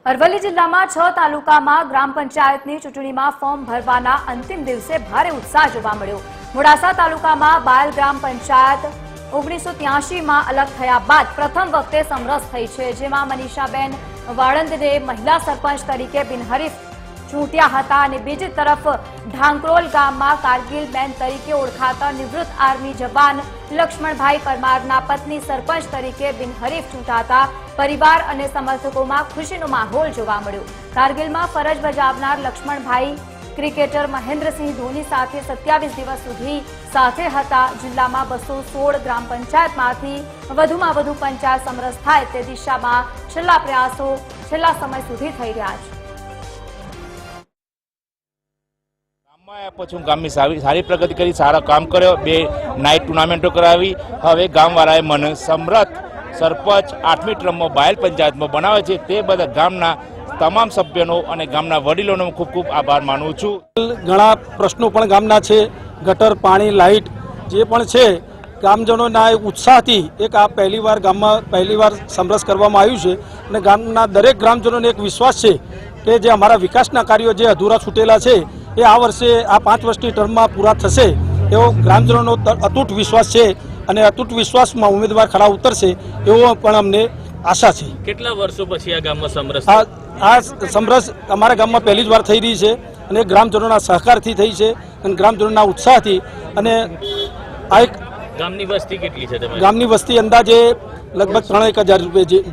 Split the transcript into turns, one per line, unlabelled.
અરવલ્લી જિલ્લામાં 6 તાલુકામાં ગ્રામ પંચાયતની ચૂંટણીમાં ફોર્મ ભરવાના અંતિમ દિવસે ભારે ઉત્સાહ જોવા મળ્યો। મોડાસા તાલુકામાં બાયલ ગ્રામ પંચાયત 1983માં અલગ થયા બાદ પ્રથમ વખતે સમરસ થઈ છે, જેમાં મનીષાબેન વાળંદને મહિલા સરપંચ તરીકે બિનહરીફ ચૂંટ્યા હતા અને બીજી તરફ ઢાંકરોલ ગામમાં કારગિલ બેન તરીકે ઓળખાતા નિવૃત્ત આર્મી જવાન લક્ષ્મણભાઈ પરમારના પત્ની સરપંચ તરીકે બિનહરીફ ચૂંટાતા પરિવાર અને સમર્થકોમાં ખુશીનો માહોલ જોવા મળ્યો। કારગિલમાં ફરજ બજાવનાર લક્ષ્મણભાઈ ક્રિકેટર મહેન્દ્રસિંહ ધોની સાથે 27 દિવસ સુધી સાથે હતા। જિલ્લામાં 216 ગ્રામ પંચાયતમાંથી વધુમાં વધુ પંચાયત સમરસ થાય તે દિશામાં છેલ્લા પ્રયાસો છેલ્લા સમય સુધી થઈ રહ્યા છે।
પછી ગામની સારી પ્રગતિ કરી, સારા કામ કર્યો, 2 નાઇટ ટુર્નામેન્ટો કરાવી। હવે ગામવાળાએ મને સમરથ સરપંચ 8મી ટર્મમાં બાયલ પંચાયતમાં બનાવે છે, તે બધા ગામના તમામ સભ્યોનો અને ગામના વડીલોનો ખૂબ ખૂબ આભાર માનું છું।
ઘણા પ્રશ્નો પણ ગામના છે, ગટર, પાણી, લાઇટ જે પણ છે, ગામજનોના ઉત્સાહથી એક આ પહેલીવાર સમરસ કરવામાં આવ્યું છે અને ગામના દરેક ગ્રામજનોને એક વિશ્વાસ છે કે જે અમારા વિકાસના કાર્યો જે અધૂરા છૂટેલા છે એ આ વર્ષે આ 5 વર્ષની ટર્મમાં પૂરા થશે એવો ગ્રામજનોનો અતૂટ વિશ્વાસ છે અને અતૂટ વિશ્વાસમાં ઉમેદવાર ખરા ઉતરશે એવો પણ અમને આશા છે।
કેટલા વર્ષો પછી આ ગામમાં સમરસ
આ સમરસ અમારા ગામમાં પહેલી જ વાર થઈ રહી છે અને ગ્રામજનોના સહકારથી થઈ છે અને ગ્રામજનોના ઉત્સાહથી। અને આ એક
ગામની વસ્તી કેટલી છે?
ગામની વસ્તી અંદાજે લગભગ 3,000